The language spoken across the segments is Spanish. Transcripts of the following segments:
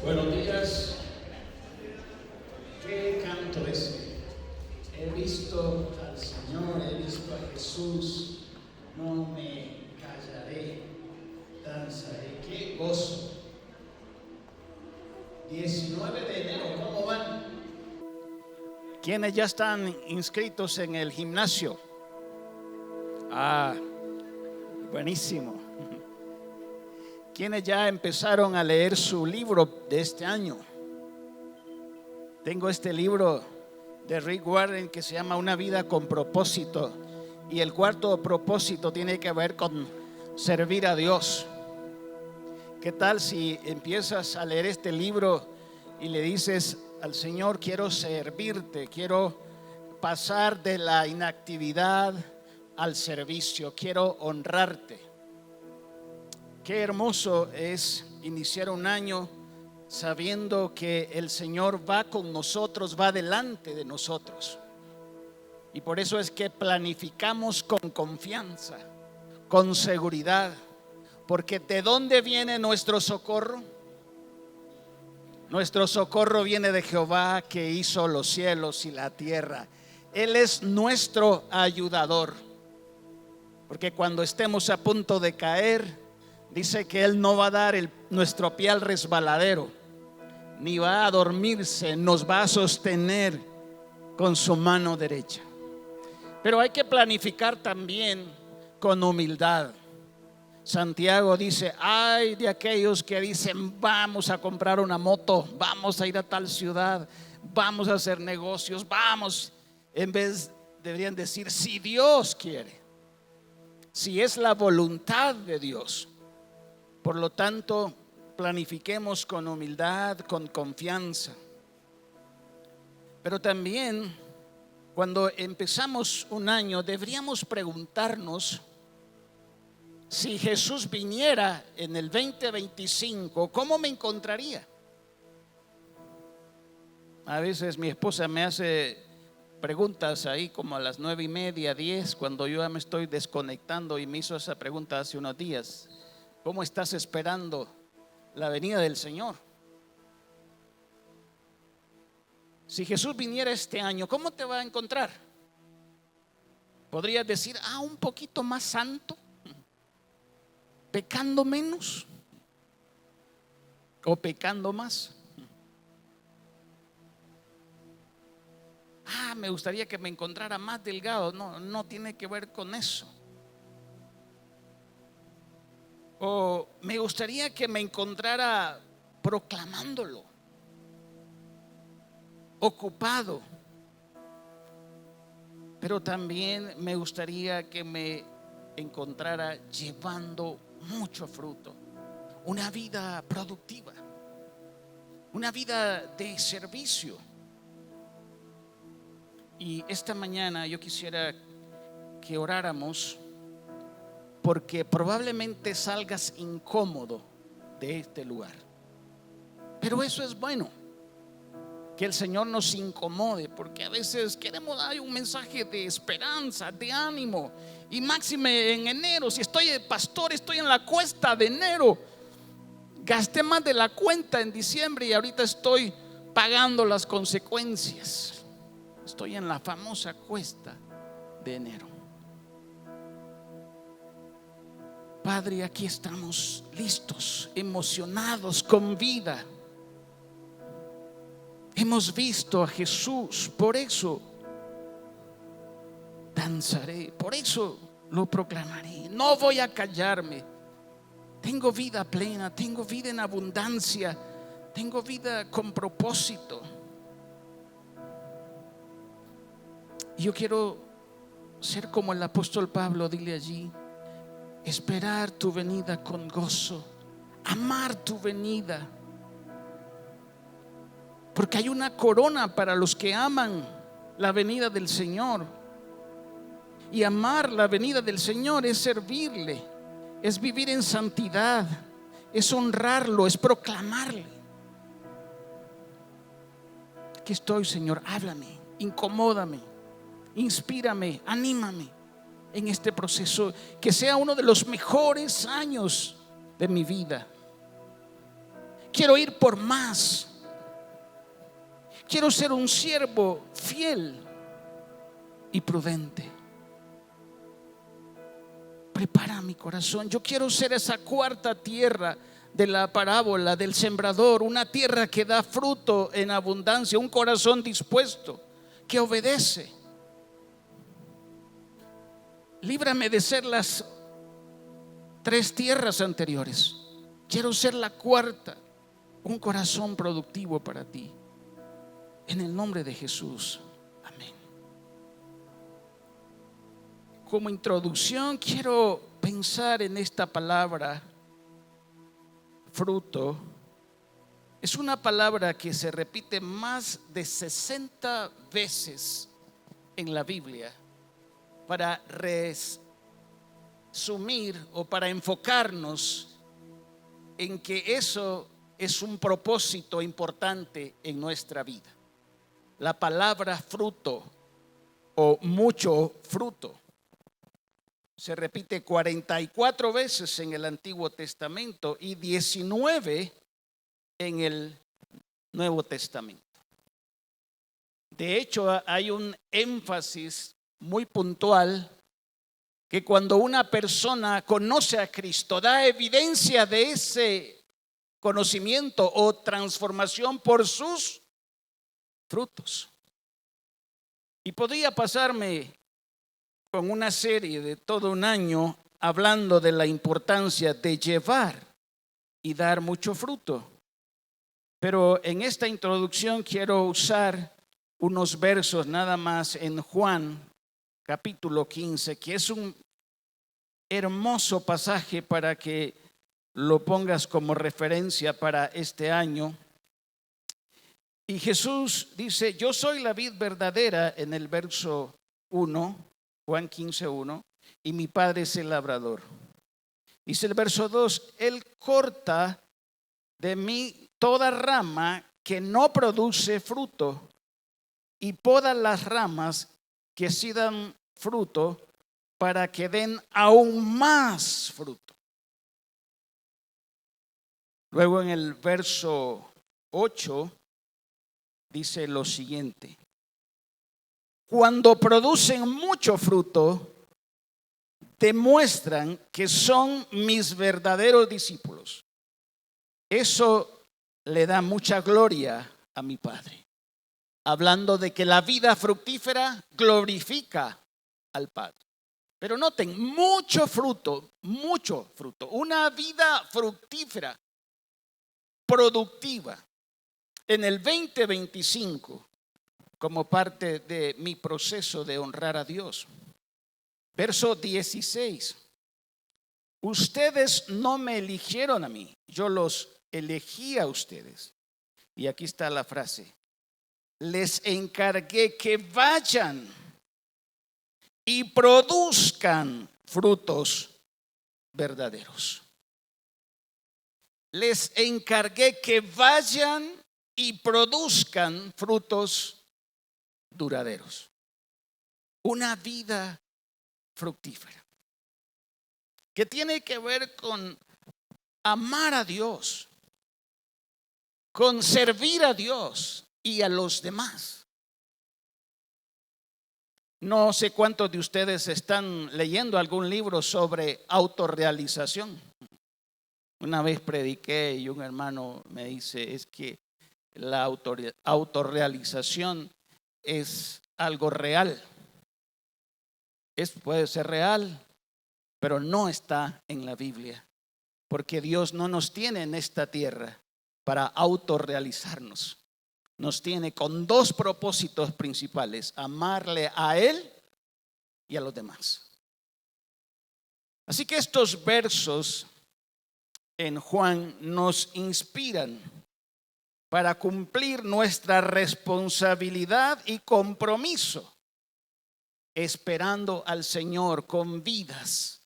Buenos días. ¿Qué canto es? He visto al Señor, he visto a Jesús, no me callaré, danzaré. ¡Qué gozo! 19 de enero, ¿cómo van? ¿Quiénes ya están inscritos en el gimnasio? Buenísimo. ¿Quiénes ya empezaron a leer su libro de este año? Tengo este libro de Rick Warren que se llama Una vida con propósito, y el cuarto propósito tiene que ver con servir a Dios. ¿Qué tal si empiezas a leer este libro y le dices al Señor: quiero servirte, quiero pasar de la inactividad al servicio, quiero honrarte? Qué hermoso es iniciar un año sabiendo que el Señor va con nosotros, va delante de nosotros. Y por eso es que planificamos con confianza, con seguridad, porque ¿de dónde viene nuestro socorro? Nuestro socorro viene de Jehová, que hizo los cielos y la tierra. Él es nuestro ayudador, porque cuando estemos a punto de caer, dice que Él no va a dar nuestro pie al resbaladero, ni va a dormirse, nos va a sostener con su mano derecha. Pero hay que planificar también con humildad. Santiago dice: ay de aquellos que dicen: vamos a comprar una moto, vamos a ir a tal ciudad, vamos a hacer negocios, vamos. En vez deberían decir: si Dios quiere, si es la voluntad de Dios. Por lo tanto, planifiquemos con humildad, con confianza. Pero también, cuando empezamos un año, deberíamos preguntarnos: si Jesús viniera en el 2025, ¿cómo me encontraría? A veces mi esposa me hace preguntas ahí como a las 9:30, 10, cuando yo ya me estoy desconectando, y me hizo esa pregunta hace unos días: ¿cómo estás esperando la venida del Señor? Si Jesús viniera este año, ¿cómo te va a encontrar? ¿Podrías decir: un poquito más santo, pecando menos, o pecando más? Me gustaría que me encontrara más delgado. No tiene que ver con eso. O me gustaría que me encontrara proclamándolo, ocupado. Pero también me gustaría que me encontrara llevando mucho fruto, una vida productiva, una vida de servicio. Y esta mañana yo quisiera que oráramos, porque probablemente salgas incómodo de este lugar. Pero eso es bueno, que el Señor nos incomode, porque a veces queremos dar un mensaje de esperanza, de ánimo. Y máxime en enero, si estoy de pastor, estoy en la cuesta de enero. Gasté más de la cuenta en diciembre y ahorita estoy pagando las consecuencias. Estoy en la famosa cuesta de enero. Padre, aquí estamos listos, emocionados, con vida. Hemos visto a Jesús, por eso danzaré, por eso lo proclamaré. No voy a callarme. Tengo vida plena, tengo vida en abundancia, tengo vida con propósito. Yo quiero ser como el apóstol Pablo. Dile allí: esperar tu venida con gozo, amar tu venida, porque hay una corona para los que aman la venida del Señor. Y amar la venida del Señor es servirle, es vivir en santidad, es honrarlo, es proclamarle. Aquí estoy, Señor, háblame, incomódame, inspírame, anímame en este proceso, que sea uno de los mejores años de mi vida. Quiero ir por más. Quiero ser un siervo fiel y prudente. Prepara mi corazón. Yo quiero ser esa cuarta tierra de la parábola del sembrador, una tierra que da fruto en abundancia, un corazón dispuesto, que obedece. Líbrame de ser las 3 tierras anteriores. Quiero ser la cuarta, un corazón productivo para ti. En el nombre de Jesús, amén. Como introducción quiero pensar en esta palabra fruto. Es una palabra que se repite más de 60 veces en la Biblia para resumir o para enfocarnos en que eso es un propósito importante en nuestra vida. La palabra fruto o mucho fruto se repite 44 veces en el Antiguo Testamento y 19 en el Nuevo Testamento. De hecho, hay un énfasis muy puntual que cuando una persona conoce a Cristo, da evidencia de ese conocimiento o transformación por sus frutos. Y podría pasarme con una serie de todo un año hablando de la importancia de llevar y dar mucho fruto. Pero en esta introducción quiero usar unos versos nada más en Juan capítulo 15, que es un hermoso pasaje para que lo pongas como referencia para este año. Y Jesús dice: yo soy la vid verdadera en el verso 1, Juan 15:1, y mi Padre es el labrador. Dice el verso 2: Él corta de mí toda rama que no produce fruto y poda las ramas que sí dan fruto para que den aún más fruto. Luego en el verso 8 dice lo siguiente: cuando producen mucho fruto, demuestran que son mis verdaderos discípulos. Eso le da mucha gloria a mi Padre. Hablando de que la vida fructífera glorifica al Padre. Pero noten, mucho fruto, una vida fructífera, productiva. En el 2025, como parte de mi proceso de honrar a Dios. Verso 16: ustedes no me eligieron a mí, yo los elegí a ustedes. Y aquí está la frase: les encargué que vayan y produzcan frutos verdaderos. Les encargué que vayan y produzcan frutos duraderos. Una vida fructífera que tiene que ver con amar a Dios, con servir a Dios y a los demás. No sé cuántos de ustedes están leyendo algún libro sobre autorrealización. Una vez prediqué y un hermano me dice: es que la autorrealización es algo real. Puede ser real, pero no está en la Biblia, porque Dios no nos tiene en esta tierra para autorrealizarnos. Nos tiene con 2 propósitos principales: amarle a Él y a los demás. Así que estos versos en Juan nos inspiran para cumplir nuestra responsabilidad y compromiso, esperando al Señor con vidas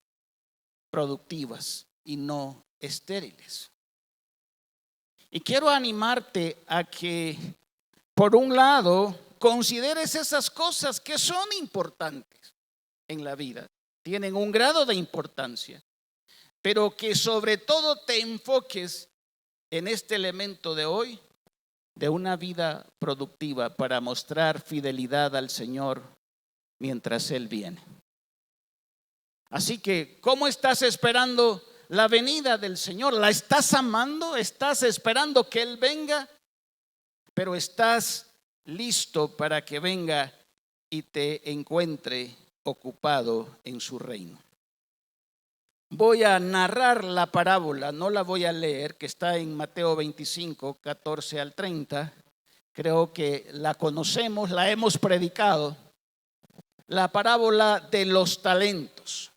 productivas y no estériles. Y quiero animarte a que, por un lado, consideres esas cosas que son importantes en la vida, tienen un grado de importancia, pero que sobre todo te enfoques en este elemento de hoy de una vida productiva para mostrar fidelidad al Señor mientras Él viene. Así que, ¿cómo estás esperando la venida del Señor? ¿La estás amando? ¿Estás esperando que Él venga? Pero estás listo para que venga y te encuentre ocupado en su reino. Voy a narrar la parábola, no la voy a leer, que está en Mateo 25, 14 al 30. Creo que la conocemos, la hemos predicado. La parábola de los talentos.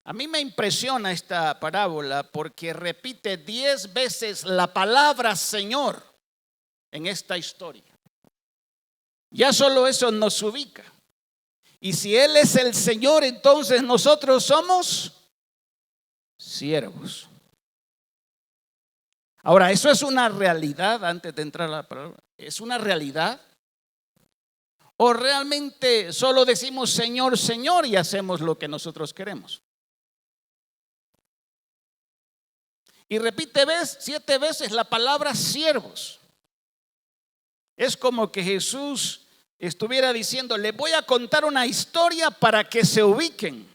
A mí me impresiona esta parábola porque repite 10 veces la palabra Señor en esta historia. Ya solo eso nos ubica. Y si Él es el Señor, entonces nosotros somos siervos. Ahora, ¿eso es una realidad antes de entrar a la palabra? ¿Es una realidad? ¿O realmente solo decimos Señor, Señor y hacemos lo que nosotros queremos? Y repite 7 veces la palabra siervos. Es como que Jesús estuviera diciendo, le voy a contar una historia para que se ubiquen.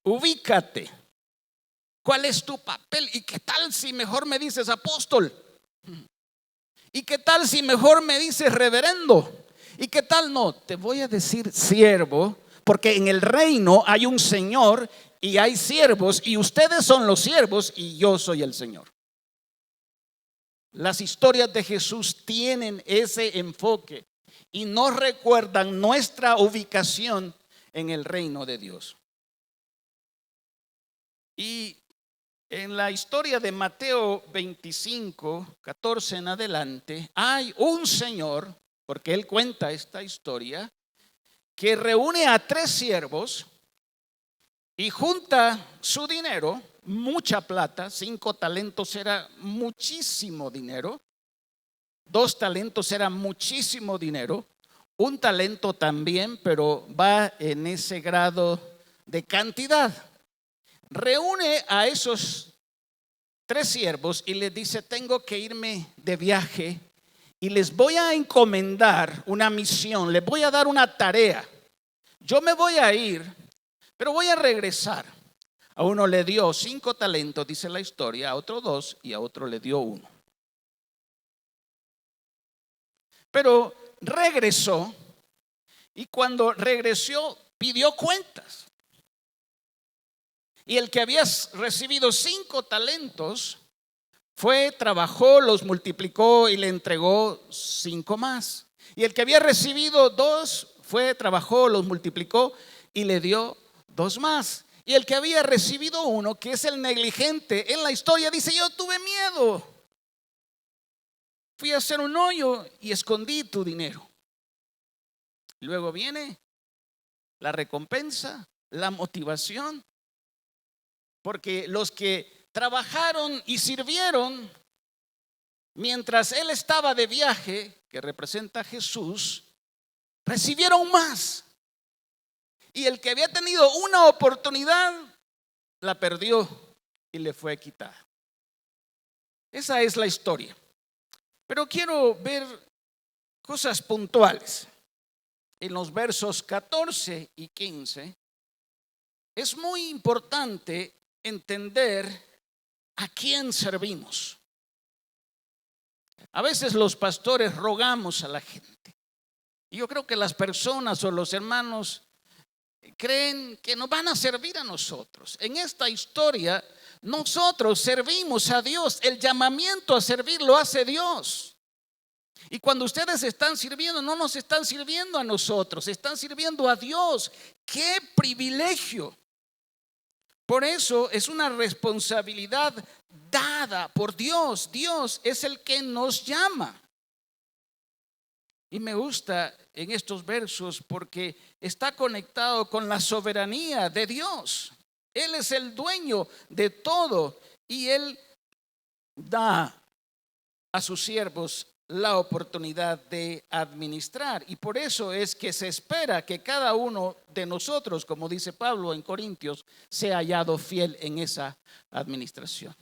Ubícate. ¿Cuál es tu papel? ¿Y qué tal si mejor me dices apóstol? ¿Y qué tal si mejor me dices reverendo? ¿Y qué tal no? Te voy a decir siervo, porque en el reino hay un Señor y hay siervos, y ustedes son los siervos y yo soy el Señor. Las historias de Jesús tienen ese enfoque y nos recuerdan nuestra ubicación en el reino de Dios. Y en la historia de Mateo 25, 14 en adelante, hay un señor, porque él cuenta esta historia, que reúne a 3 siervos y junta su dinero, mucha plata. 5 talentos era muchísimo dinero, 2 talentos era muchísimo dinero, 1 talento también, pero va en ese grado de cantidad. Reúne a esos 3 siervos y les dice, tengo que irme de viaje y les voy a encomendar una misión, les voy a dar una tarea. Yo me voy a ir, pero voy a regresar. A uno le dio 5 talentos, dice la historia, a otro 2 y a otro le dio 1. Pero regresó y cuando regresó pidió cuentas. Y el que había recibido 5 talentos fue, trabajó, los multiplicó y le entregó 5 más. Y el que había recibido 2 fue, trabajó, los multiplicó y le dio 2 más. Y el que había recibido 1, que es el negligente en la historia, dice, yo tuve miedo. Fui a hacer un hoyo y escondí tu dinero. Luego viene la recompensa, la motivación. Porque los que trabajaron y sirvieron mientras él estaba de viaje, que representa a Jesús, recibieron más. Y el que había tenido una oportunidad, la perdió y le fue quitada. Esa es la historia. Pero quiero ver cosas puntuales. En los versos 14 y 15, es muy importante entender a quién servimos. A veces los pastores rogamos a la gente. Y yo creo que las personas o los hermanos creen que nos van a servir a nosotros. En esta historia, nosotros servimos a Dios. El llamamiento a servir lo hace Dios. Y cuando ustedes están sirviendo, no nos están sirviendo a nosotros, están sirviendo a Dios. ¡Qué privilegio! Por eso es una responsabilidad dada por Dios. Dios es el que nos llama. Y me gusta en estos versos porque está conectado con la soberanía de Dios. Él es el dueño de todo y Él da a sus siervos la oportunidad de administrar. Y por eso es que se espera que cada uno de nosotros, como dice Pablo en Corintios, sea hallado fiel en esa administración.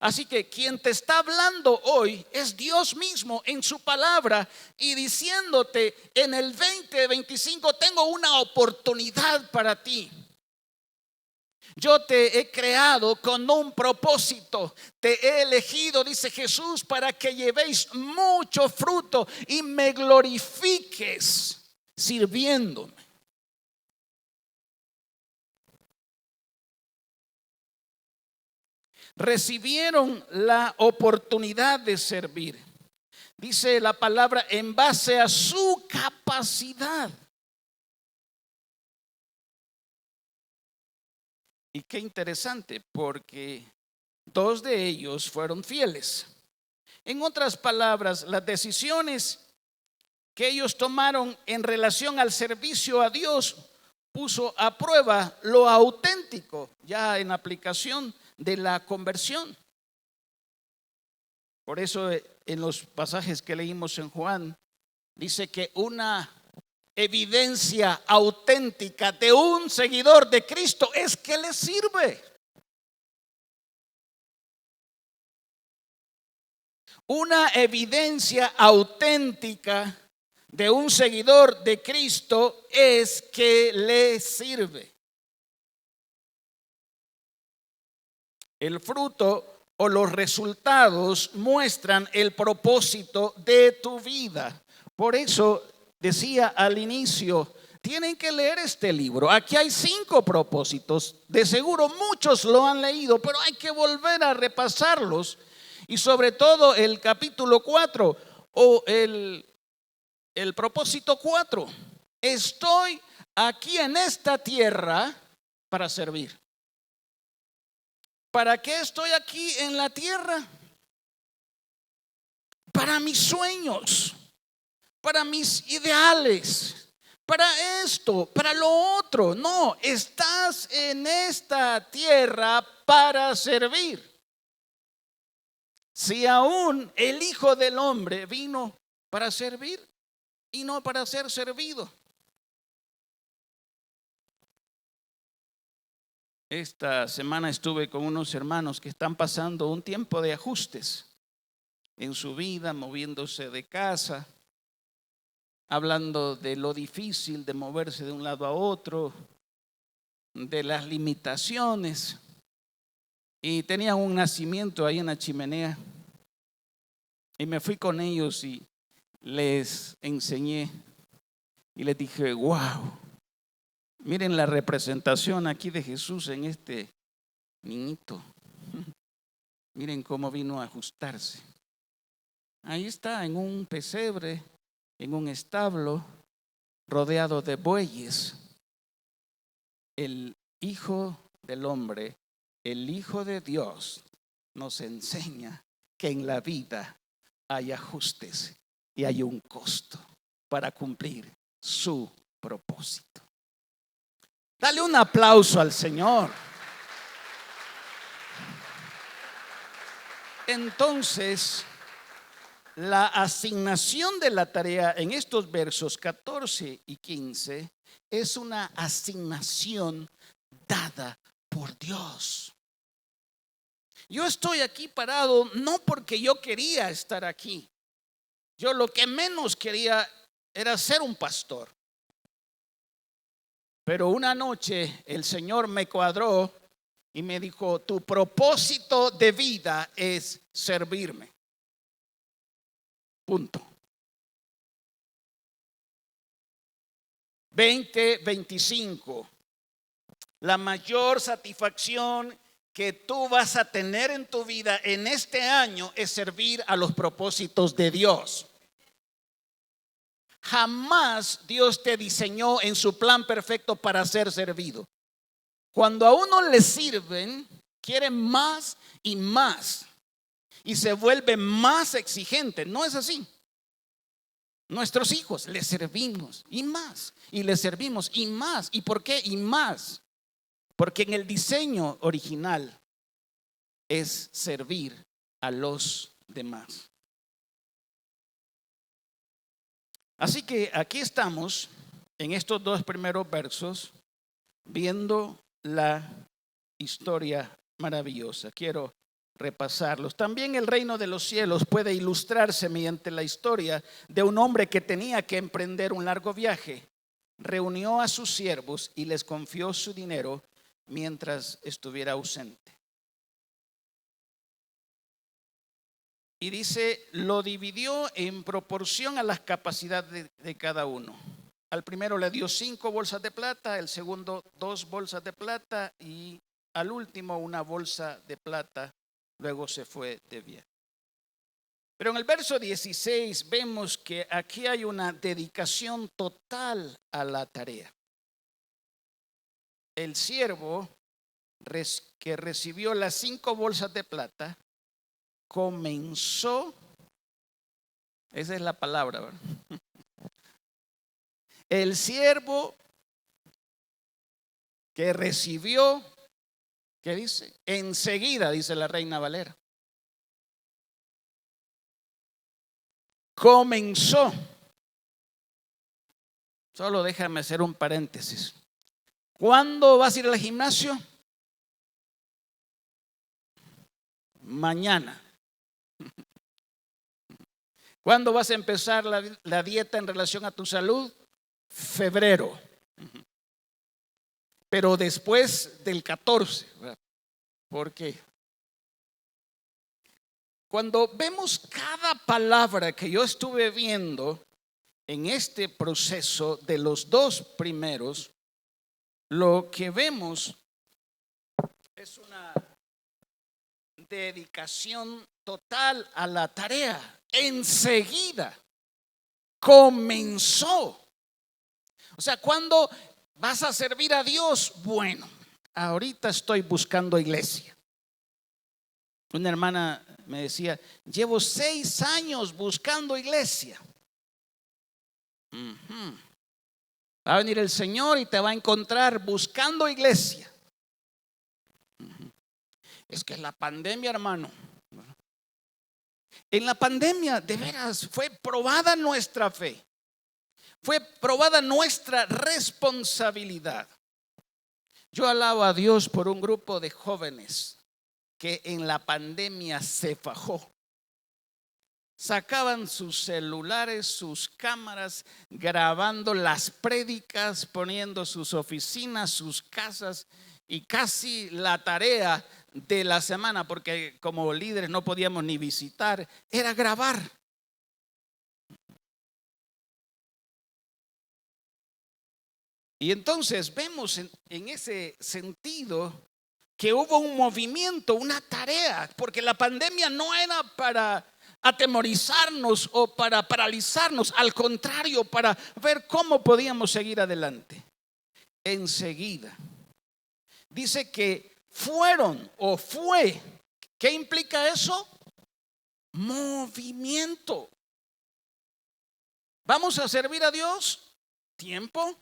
Así que quien te está hablando hoy es Dios mismo en su palabra y diciéndote en el 2025 tengo una oportunidad para ti. Yo te he creado con un propósito, te he elegido, dice Jesús, para que llevéis mucho fruto y me glorifiques sirviéndome. Recibieron la oportunidad de servir. Dice la palabra en base a su capacidad. Y qué interesante, porque dos de ellos fueron fieles. En otras palabras, las decisiones que ellos tomaron en relación al servicio a Dios puso a prueba lo auténtico ya en aplicación de la conversión. Por eso en los pasajes que leímos en Juan dice que una evidencia auténtica de un seguidor de Cristo es que le sirve. Una evidencia auténtica de un seguidor de Cristo es que le sirve. El fruto o los resultados muestran el propósito de tu vida. Por eso decía al inicio, tienen que leer este libro. Aquí hay 5 propósitos. De seguro muchos lo han leído, pero hay que volver a repasarlos. Y sobre todo el capítulo 4 o el propósito 4. Estoy aquí en esta tierra para servir. ¿Para qué estoy aquí en la tierra? Para mis sueños, para mis ideales, para esto, para lo otro. No, estás en esta tierra para servir. Si aún el Hijo del Hombre vino para servir y no para ser servido. Esta semana estuve con unos hermanos que están pasando un tiempo de ajustes en su vida, moviéndose de casa, hablando de lo difícil de moverse de un lado a otro, de las limitaciones. Y tenían un nacimiento ahí en la chimenea. Y me fui con ellos y les enseñé y les dije, wow, miren la representación aquí de Jesús en este niñito. Miren cómo vino a ajustarse. Ahí está, en un pesebre, en un establo, rodeado de bueyes. El Hijo del Hombre, el Hijo de Dios, nos enseña que en la vida hay ajustes y hay un costo para cumplir su propósito. Dale un aplauso al Señor. Entonces, la asignación de la tarea en estos versos 14 y 15 es una asignación dada por Dios. Yo estoy aquí parado no porque yo quería estar aquí. Yo lo que menos quería era ser un pastor. Pero una noche el Señor me cuadró y me dijo, tu propósito de vida es servirme. Punto. 2025. La mayor satisfacción que tú vas a tener en tu vida en este año es servir a los propósitos de Dios. Jamás Dios te diseñó en su plan perfecto para ser servido. Cuando a uno le sirven, quiere más y más y se vuelve más exigente. No es así. Nuestros hijos les servimos y más, y les servimos y más. ¿Y por qué? Y más. Porque en el diseño original es servir a los demás. Así que aquí estamos en estos 2 primeros versos viendo la historia maravillosa. Quiero repasarlos. También el reino de los cielos puede ilustrarse mediante la historia de un hombre que tenía que emprender un largo viaje. Reunió a sus siervos y les confió su dinero mientras estuviera ausente. Y dice, lo dividió en proporción a las capacidades de cada uno. Al primero le dio 5 bolsas de plata, el segundo 2 bolsas de plata y al último una bolsa de plata. Luego se fue de viaje. Pero en el verso 16 vemos que aquí hay una dedicación total a la tarea. El siervo que recibió las 5 bolsas de plata comenzó, esa es la palabra, ¿verdad? El siervo que recibió, ¿qué dice? Enseguida, dice la Reina Valera. Comenzó. Solo déjame hacer un paréntesis. ¿Cuándo vas a ir al gimnasio? Mañana. ¿Cuándo vas a empezar la dieta en relación a tu salud? Febrero. Pero después del 14. ¿Por qué? Cuando vemos cada palabra que yo estuve viendo en este proceso de los 2 primeros, lo que vemos es una dedicación total a la tarea. Enseguida comenzó. O sea, ¿cuándo vas a servir a Dios? Bueno, ahorita estoy buscando iglesia. Una hermana me decía, llevo 6 años buscando iglesia. Va a venir el Señor y te va a encontrar buscando iglesia. Es que la pandemia, hermano. En la pandemia, de veras, fue probada nuestra fe. Fue probada nuestra responsabilidad. Yo alabo a Dios por un grupo de jóvenes que en la pandemia se fajó. Sacaban sus celulares, sus cámaras, grabando las prédicas, poniendo sus oficinas, sus casas y casi la tarea de la semana, porque como líderes no podíamos ni visitar, era grabar. Y entonces vemos en ese sentido que hubo un movimiento, una tarea, porque la pandemia no era para atemorizarnos o para paralizarnos, al contrario, para ver cómo podíamos seguir adelante. Enseguida, dice que fueron o fue. ¿Qué implica eso? Movimiento. ¿Vamos a servir a Dios? Tiempo.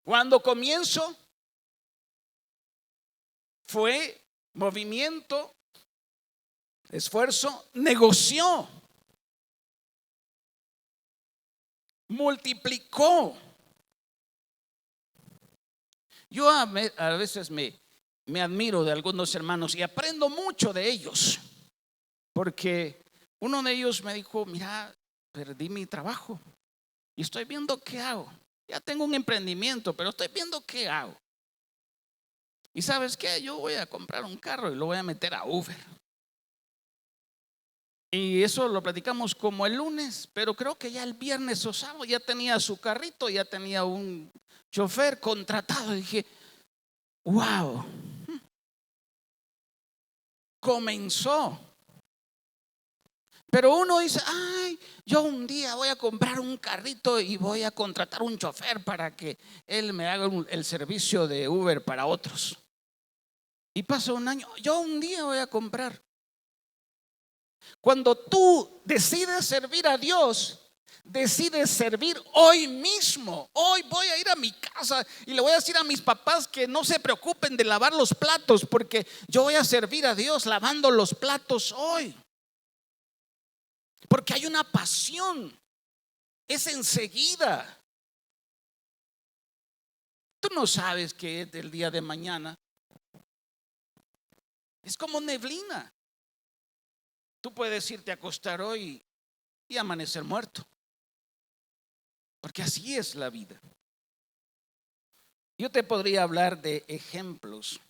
Cuando comienzo, fue movimiento, esfuerzo, negoció, multiplicó. Yo a veces me admiro de algunos hermanos y aprendo mucho de ellos, porque uno de ellos me dijo, mira, perdí mi trabajo y estoy viendo qué hago. Ya tengo un emprendimiento, pero estoy viendo qué hago. Y ¿sabes qué? Yo voy a comprar un carro y lo voy a meter a Uber. Y eso lo platicamos como el lunes, pero creo que ya el viernes o sábado ya tenía su carrito, ya tenía un chofer contratado. Y dije, wow, comenzó. Pero uno dice, ay, yo un día voy a comprar un carrito y voy a contratar un chofer para que él me haga el servicio de Uber para otros. Y pasa un año, yo un día voy a comprar. Cuando tú decides servir a Dios, decides servir hoy mismo. Hoy voy a ir a mi casa y le voy a decir a mis papás que no se preocupen de lavar los platos, porque yo voy a servir a Dios lavando los platos hoy. Porque hay una pasión, es enseguida. Tú no sabes que es del día de mañana. Es como neblina. Tú puedes irte a acostar hoy y amanecer muerto, porque así es la vida. Yo te podría hablar de ejemplos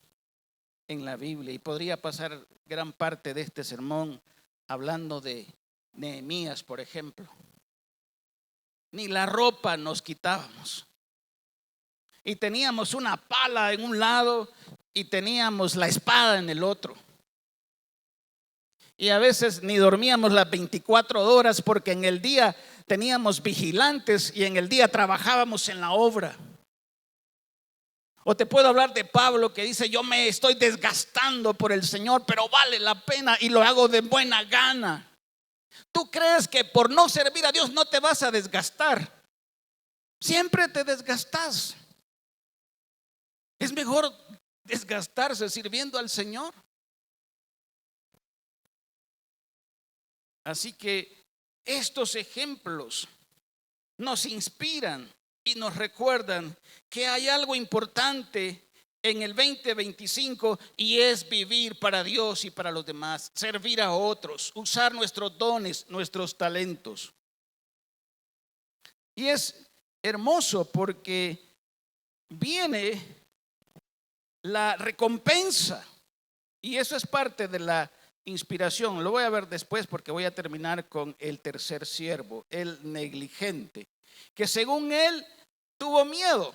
en la Biblia y podría pasar gran parte de este sermón hablando de Nehemías, por ejemplo. Ni la ropa nos quitábamos y teníamos una pala en un lado y teníamos la espada en el otro. Y a veces ni dormíamos las 24 horas porque en el día teníamos vigilantes y en el día trabajábamos en la obra. O te puedo hablar de Pablo, que dice: yo me estoy desgastando por el Señor, pero vale la pena y lo hago de buena gana. ¿Tú crees que por no servir a Dios no te vas a desgastar? Siempre te desgastas. Es mejor desgastarse sirviendo al Señor. Así que estos ejemplos nos inspiran y nos recuerdan que hay algo importante en el 2025 y es vivir para Dios y para los demás, servir a otros, usar nuestros dones, nuestros talentos. Y es hermoso porque viene la recompensa y eso es parte de la inspiración. Lo voy a ver después porque voy a terminar con el tercer siervo, el negligente, que según él tuvo miedo,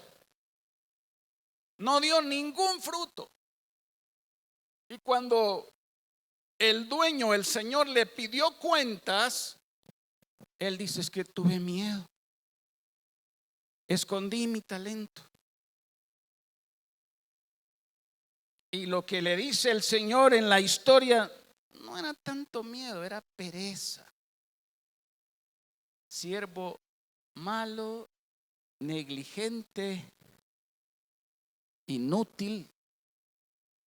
no dio ningún fruto. Y cuando el dueño, el Señor, le pidió cuentas, él dice: es que tuve miedo, escondí mi talento. Y lo que le dice el Señor en la historia no era tanto miedo, era pereza. Siervo malo, negligente, inútil.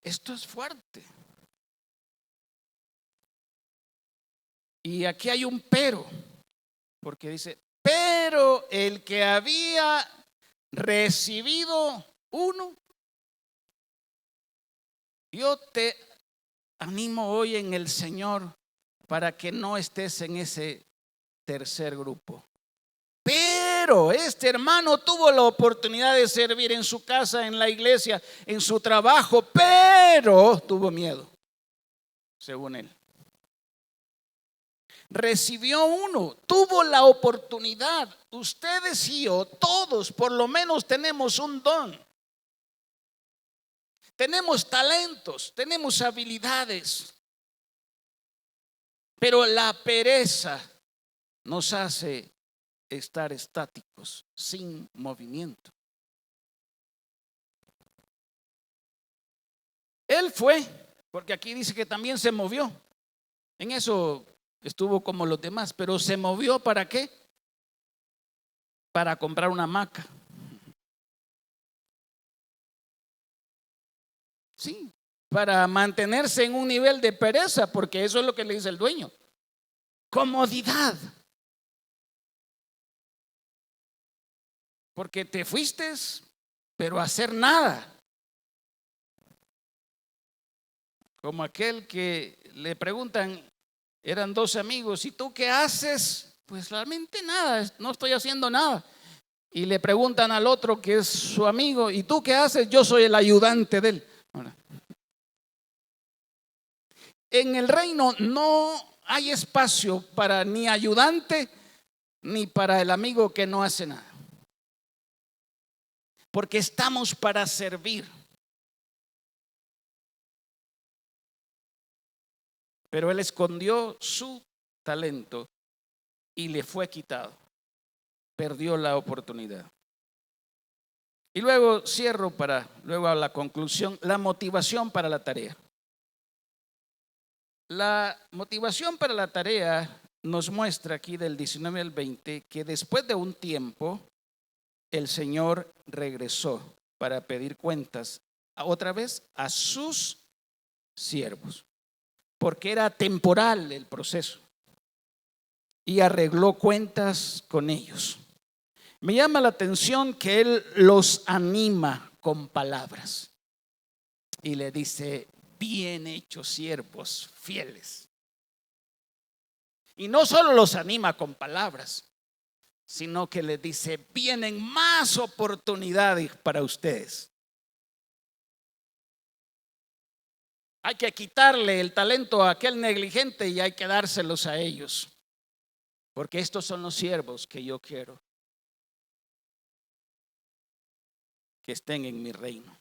Esto es fuerte. Y aquí hay un pero, porque dice: pero el que había recibido uno. Yo te animo hoy en el Señor para que no estés en ese tercer grupo. Pero este hermano tuvo la oportunidad de servir en su casa, en la iglesia, en su trabajo, pero tuvo miedo, según él. Recibió uno, tuvo la oportunidad. Ustedes y yo, todos por lo menos tenemos un don. Tenemos talentos, tenemos habilidades, pero la pereza nos hace estar estáticos, sin movimiento. Él fue, porque aquí dice que también se movió. En eso estuvo como los demás, pero se movió ¿para qué? Para comprar una hamaca. Sí, para mantenerse en un nivel de pereza, porque eso es lo que le dice el dueño. Comodidad. Porque te fuiste, pero a hacer nada. Como aquel que le preguntan, eran dos amigos: ¿y tú qué haces? Pues realmente nada, no estoy haciendo nada. Y le preguntan al otro que es su amigo: ¿y tú qué haces? Yo soy el ayudante de él. En el reino no hay espacio para ni ayudante ni para el amigo que no hace nada, porque estamos para servir. Pero él escondió su talento y le fue quitado, perdió la oportunidad. Y luego cierro luego a la conclusión, la motivación para la tarea. La motivación para la tarea nos muestra aquí del 19 al 20 que después de un tiempo el Señor regresó para pedir cuentas otra vez a sus siervos, porque era temporal el proceso, y arregló cuentas con ellos. Me llama la atención que Él los anima con palabras y le dice: bien hechos siervos fieles. Y no solo los anima con palabras, sino que les dice, vienen más oportunidades para ustedes. Hay que quitarle el talento a aquel negligente y hay que dárselos a ellos, porque estos son los siervos que yo quiero que estén en mi reino.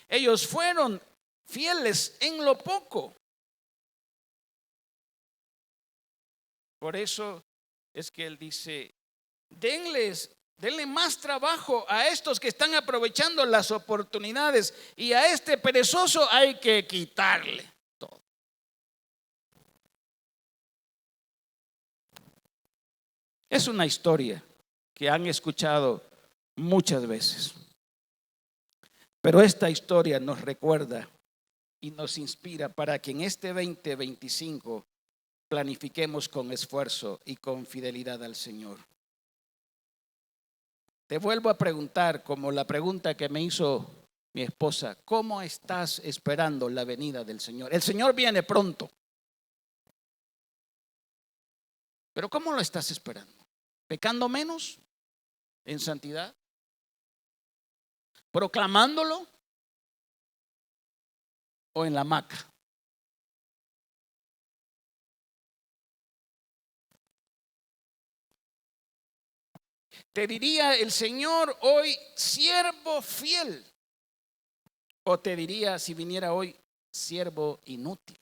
Ellos fueron fieles en lo poco. Por eso es que él dice, denle más trabajo a estos que están aprovechando las oportunidades, y a este perezoso hay que quitarle todo. Es una historia que han escuchado muchas veces, pero esta historia nos recuerda y nos inspira para que en este 2025 planifiquemos con esfuerzo y con fidelidad al Señor. Te vuelvo a preguntar, como la pregunta que me hizo mi esposa, ¿cómo estás esperando la venida del Señor? El Señor viene pronto, pero ¿cómo lo estás esperando? ¿Pecando menos en santidad? ¿Proclamándolo o en la hamaca? Te diría el Señor hoy, siervo fiel, o te diría, si viniera hoy, siervo inútil.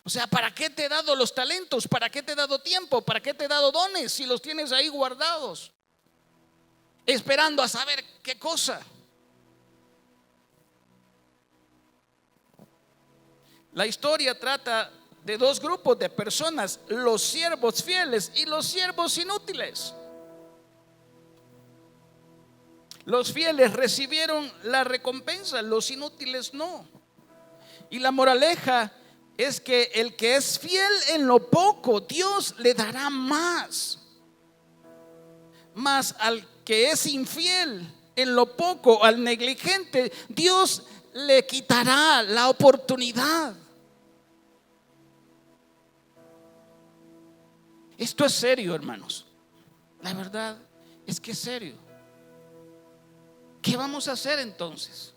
O sea, ¿para qué te he dado los talentos? ¿Para qué te he dado tiempo? ¿Para qué te he dado dones si los tienes ahí guardados? Esperando a saber qué cosa. La historia trata de dos grupos de personas, los siervos fieles y los siervos inútiles. Los fieles recibieron la recompensa, los inútiles no. Y la moraleja es que el que es fiel en lo poco, Dios le dará más. Mas al que es infiel en lo poco, al negligente, Dios le quitará la oportunidad. Esto es serio, hermanos. La verdad es que es serio. ¿Qué vamos a hacer entonces?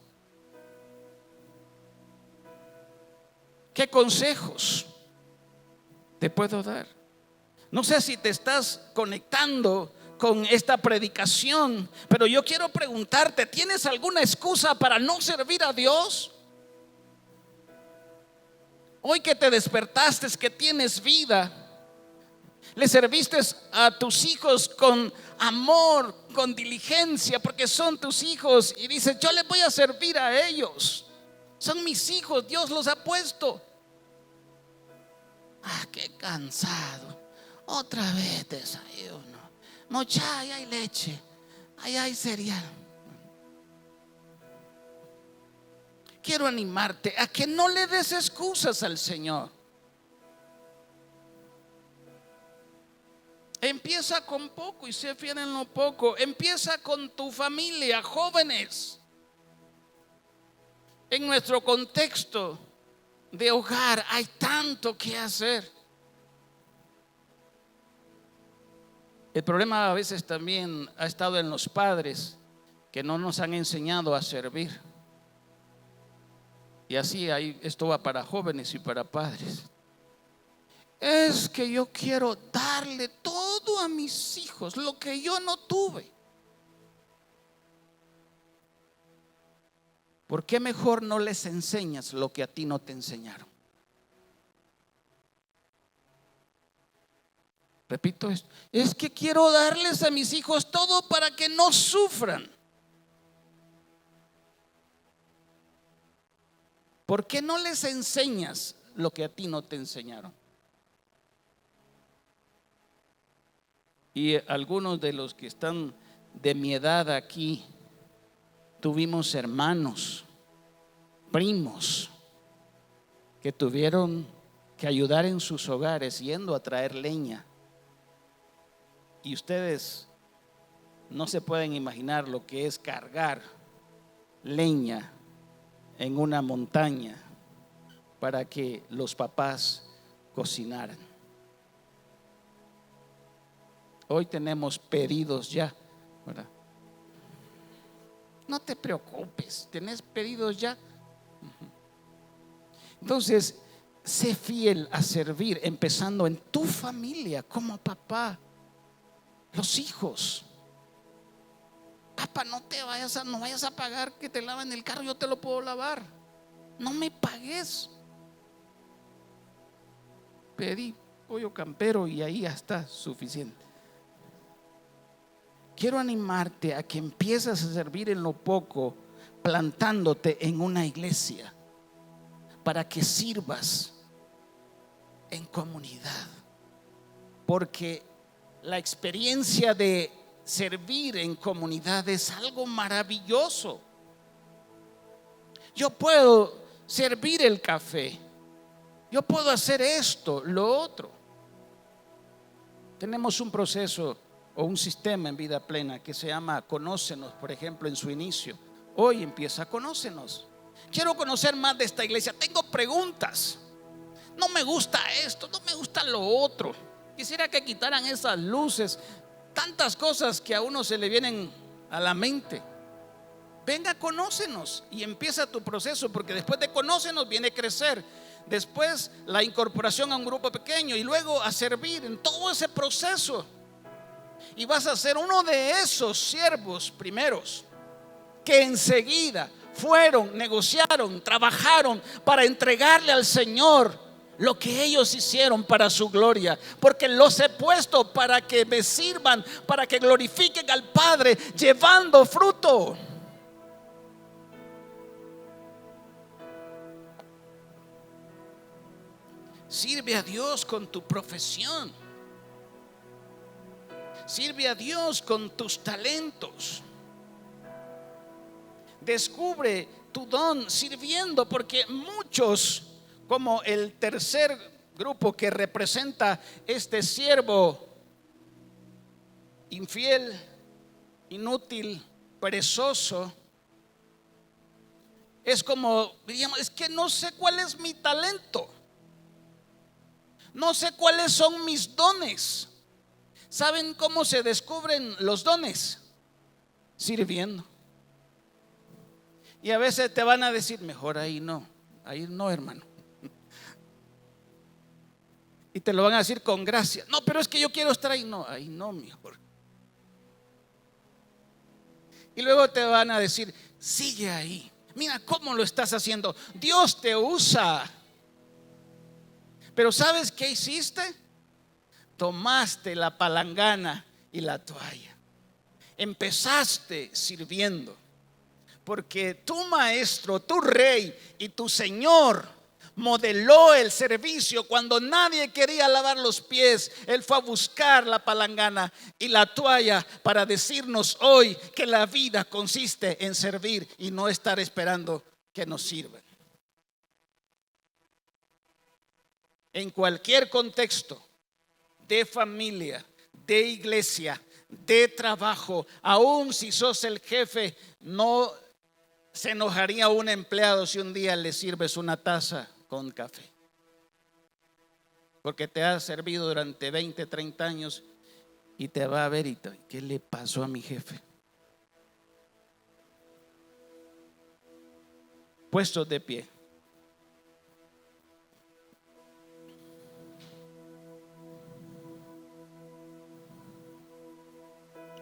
¿Qué consejos te puedo dar? No sé si te estás conectando con esta predicación, pero yo quiero preguntarte, ¿tienes alguna excusa para no servir a Dios? Hoy que te despertaste, que tienes vida, le serviste a tus hijos con amor, con diligencia, porque son tus hijos, y dices, yo les voy a servir a ellos. Son mis hijos, Dios los ha puesto. Qué cansado. Otra vez desayuno. Mocha, ahí hay leche, ahí hay cereal. Quiero animarte a que no le des excusas al Señor. Empieza con poco y sé fiel en lo poco. Empieza con tu familia, jóvenes. En nuestro contexto de hogar hay tanto que hacer. El problema a veces también ha estado en los padres, que no nos han enseñado a servir. Y así esto va para jóvenes y para padres. Es que yo quiero darle todo a mis hijos, lo que yo no tuve. ¿Por qué mejor no les enseñas lo que a ti no te enseñaron? Repito esto, es que quiero darles a mis hijos todo para que no sufran. ¿Por qué no les enseñas lo que a ti no te enseñaron? Y algunos de los que están de mi edad aquí, tuvimos hermanos, primos, que tuvieron que ayudar en sus hogares yendo a traer leña. Y ustedes no se pueden imaginar lo que es cargar leña en una montaña para que los papás cocinaran. Hoy tenemos pedidos ya, ¿verdad? No te preocupes, tenés pedidos ya. Entonces, sé fiel a servir, empezando en tu familia, como papá, los hijos. Papá, no vayas a pagar que te laven el carro, yo te lo puedo lavar. No me pagues. Pedí pollo campero y ahí ya está suficiente. Quiero animarte a que empieces a servir en lo poco, plantándote en una iglesia para que sirvas en comunidad. Porque la experiencia de servir en comunidad es algo maravilloso. Yo puedo servir el café, yo puedo hacer esto, lo otro. Tenemos un proceso o un sistema en Vida Plena que se llama Conócenos, por ejemplo, en su inicio. Hoy empieza Conócenos. Quiero conocer más de esta iglesia, tengo preguntas. No me gusta esto, no me gusta lo otro. Quisiera que quitaran esas luces, tantas cosas que a uno se le vienen a la mente. Venga, conócenos y empieza tu proceso, porque después de conócenos viene crecer, después la incorporación a un grupo pequeño y luego a servir en todo ese proceso. Y vas a ser uno de esos siervos primeros que enseguida fueron, negociaron, trabajaron para entregarle al Señor lo que ellos hicieron para su gloria, porque los he puesto para que me sirvan, para que glorifiquen al Padre, llevando fruto. Sirve a Dios con tu profesión. Sirve a Dios con tus talentos. Descubre tu don sirviendo, porque muchos, como el tercer grupo que representa este siervo infiel, inútil, perezoso, es como diríamos, es que no sé cuál es mi talento, no sé cuáles son mis dones. ¿Saben cómo se descubren los dones? Sirviendo. Y a veces te van a decir, mejor ahí no, hermano. Y te lo van a decir con gracia. No, pero es que yo quiero estar ahí. No, ahí no, mejor. Y luego te van a decir, sigue ahí. Mira cómo lo estás haciendo. Dios te usa. Pero ¿sabes qué hiciste? Tomaste la palangana y la toalla. Empezaste sirviendo. Porque tu maestro, tu rey y tu Señor modeló el servicio. Cuando nadie quería lavar los pies, Él fue a buscar la palangana y la toalla para decirnos hoy que la vida consiste en servir y no estar esperando que nos sirvan. En cualquier contexto de familia, de iglesia, de trabajo, aun si sos el jefe, no se enojaría un empleado si un día le sirves una taza con café, porque te ha servido durante 20, 30 años y te va a ver y te, ¿qué le pasó a mi jefe? Puestos de pie.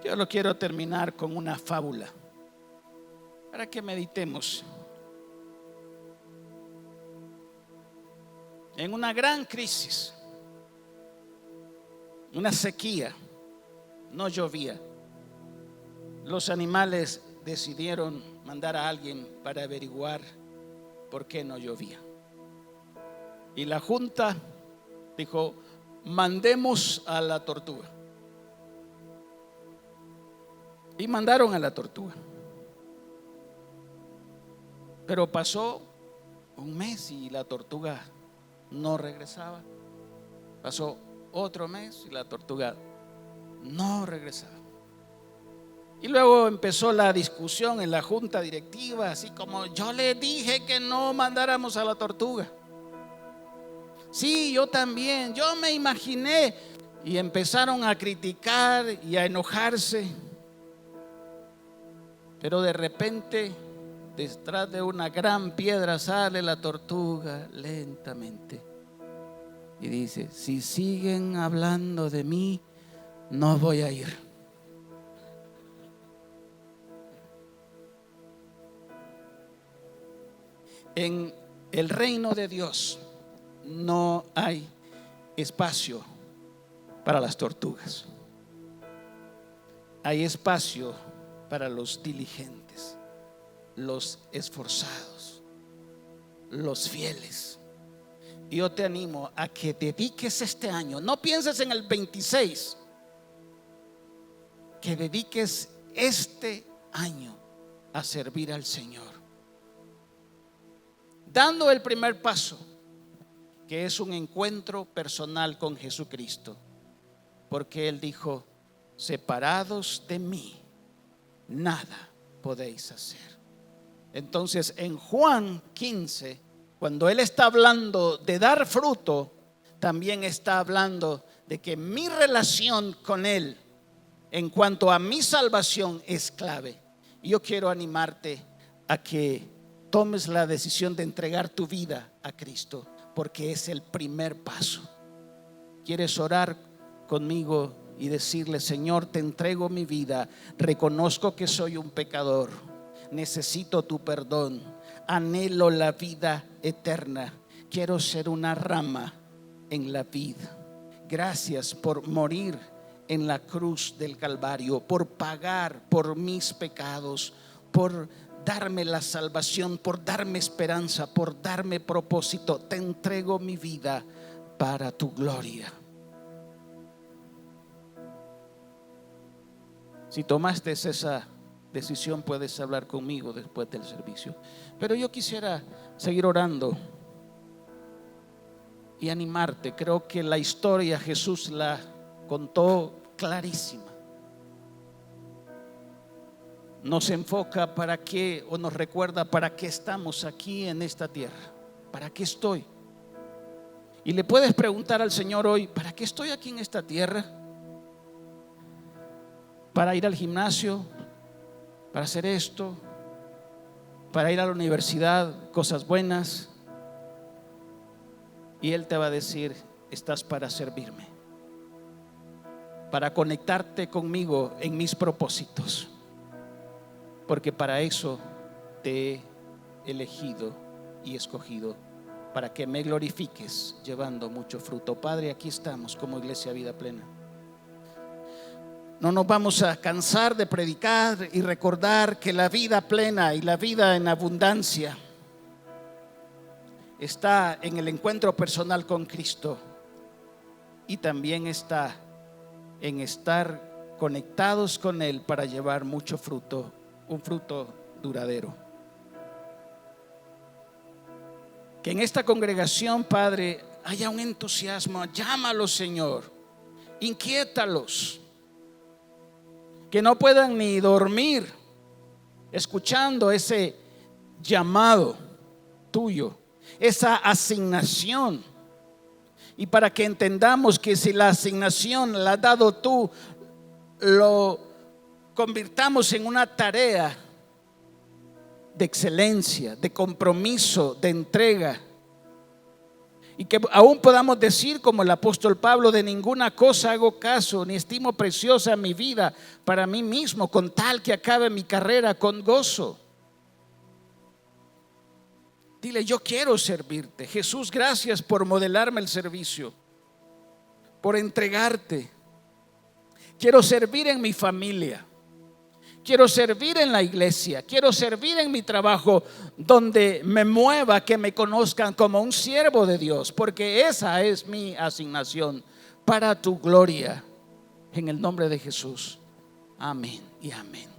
Yo lo quiero terminar con una fábula para que meditemos. En una gran crisis, una sequía, no llovía. Los animales decidieron mandar a alguien para averiguar por qué no llovía. Y la junta dijo, mandemos a la tortuga. Y mandaron a la tortuga. Pero pasó un mes y la tortuga no regresaba. Pasó otro mes y la tortuga no regresaba. Y luego empezó la discusión en la junta directiva, así como yo le dije que no mandáramos a la tortuga. Sí, yo también, yo me imaginé. Y empezaron a criticar y a enojarse. Pero de repente, detrás de una gran piedra sale la tortuga lentamente y dice: si siguen hablando de mí, no voy a ir. En el reino de Dios no hay espacio para las tortugas. Hay espacio para los diligentes, los esforzados, los fieles. Y yo te animo a que dediques este año, no pienses en el 26, que dediques este año a servir al Señor, dando el primer paso, que es un encuentro personal con Jesucristo, porque Él dijo: separados de mí, nada podéis hacer. Entonces en Juan 15, cuando Él está hablando de dar fruto, también está hablando de que mi relación con Él en cuanto a mi salvación es clave. Y yo quiero animarte a que tomes la decisión de entregar tu vida a Cristo, porque es el primer paso. ¿Quieres orar conmigo y decirle: Señor, te entrego mi vida, reconozco que soy un pecador, necesito tu perdón, anhelo la vida eterna, quiero ser una rama en la vid? Gracias por morir en la cruz del Calvario, por pagar por mis pecados, por darme la salvación, por darme esperanza, por darme propósito. Te entrego mi vida para tu gloria. Si tomaste esa decisión, puedes hablar conmigo después del servicio. Pero yo quisiera seguir orando y animarte. Creo que la historia Jesús la contó clarísima. Nos enfoca para qué, o nos recuerda para qué estamos aquí en esta tierra. ¿Para qué estoy? Y le puedes preguntar al Señor hoy: ¿para qué estoy aquí en esta tierra? ¿Para ir al gimnasio? ¿Para hacer esto? ¿Para ir a la universidad? Cosas buenas. Y Él te va a decir: estás para servirme, para conectarte conmigo en mis propósitos, porque para eso te he elegido y escogido, para que me glorifiques llevando mucho fruto. Padre, aquí estamos como Iglesia Vida Plena. No nos vamos a cansar de predicar y recordar que la vida plena y la vida en abundancia está en el encuentro personal con Cristo, y también está en estar conectados con Él para llevar mucho fruto, un fruto duradero. Que en esta congregación, Padre, haya un entusiasmo. Llámalos, Señor, inquiétalos, que no puedan ni dormir escuchando ese llamado tuyo, esa asignación. Y para que entendamos que si la asignación la has dado tú, lo convirtamos en una tarea de excelencia, de compromiso, de entrega. Y que aún podamos decir como el apóstol Pablo: de ninguna cosa hago caso, ni estimo preciosa mi vida para mí mismo, con tal que acabe mi carrera con gozo. Dile: yo quiero servirte. Jesús, gracias por modelarme el servicio, por entregarte. Quiero servir en mi familia, quiero servir en la iglesia, quiero servir en mi trabajo, donde me mueva, que me conozcan como un siervo de Dios, porque esa es mi asignación, para tu gloria, en el nombre de Jesús. Amén y amén.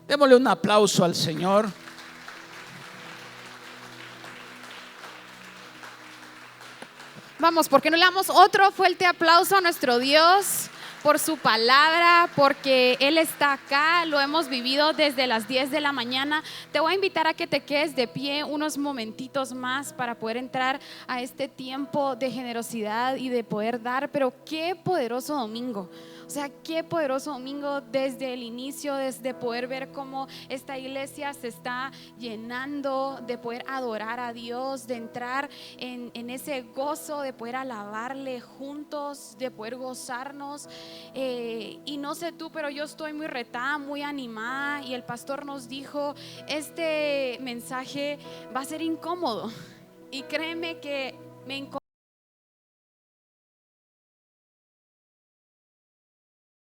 Démosle un aplauso al Señor. Vamos, ¿por qué no le damos otro fuerte aplauso a nuestro Dios? por su palabra, porque Él está acá. Lo hemos vivido desde las 10 de la mañana. Te voy a invitar a que te quedes de pie unos momentitos más para poder entrar a este tiempo de generosidad y de poder dar. Pero qué poderoso domingo. O sea, qué poderoso domingo desde el inicio, desde poder ver cómo esta iglesia se está llenando, de poder adorar a Dios, de entrar en ese gozo, de poder alabarle juntos, de poder gozarnos. Y no sé tú, pero yo estoy muy retada, muy animada, y el pastor nos dijo, este mensaje va a ser incómodo, y créeme que me incomodó.